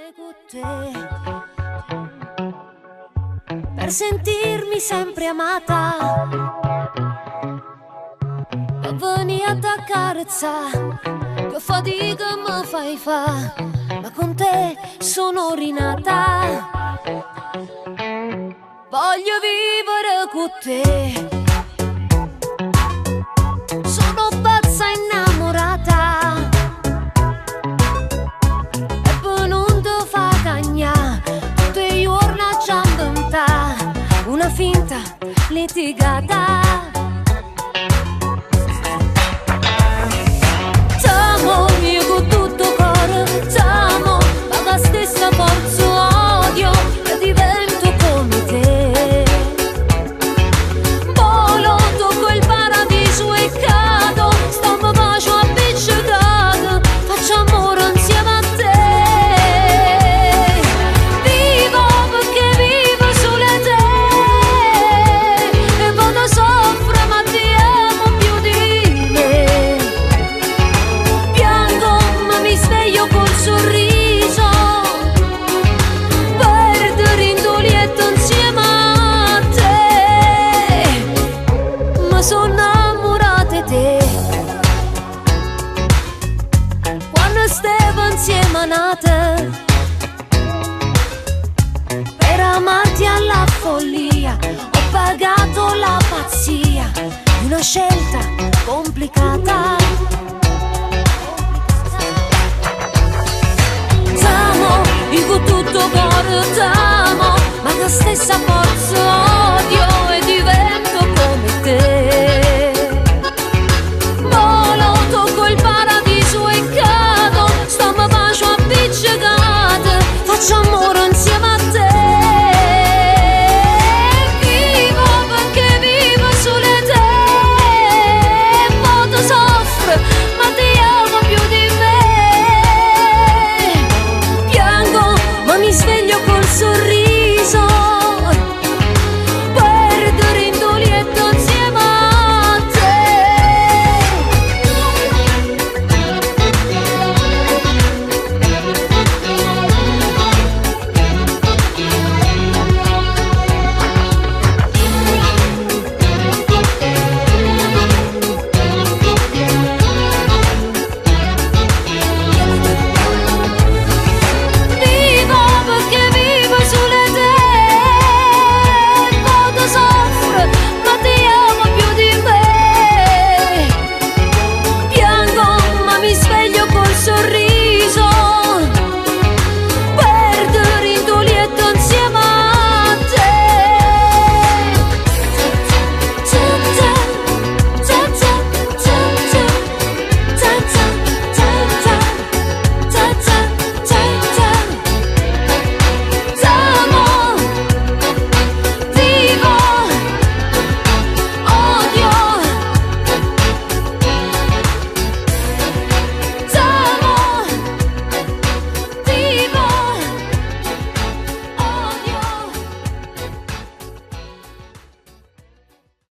vivere con te, per sentirmi sempre amata, per venire ad accarezzare, che fatica mi fai fa, ma con te sono rinata. Voglio vivere con te, sono pazza innamorata, e poi non ti fa cagnà, tutte i giorni a inventà una finta litigata. T'amo io con tutto cuore, t'amo, ma la stessa forza odio che divento come te. Volo, tocco il paradiso e cado, sto mi bacio appiccicato, faccio amore insieme a te. Vivo perché vivo solo te, e quando soffro ma ti amo più di me. Piango ma mi sveglio col sorriso, perdere in lieto insieme a te. Ma sono innamorata di te, quando stavo insieme a nate, per amarti alla follia ho pagato la pazzia di una scelta complicata. T'amo, io con tutto cuore t'amo, ma la stessa forza odio e divento come te.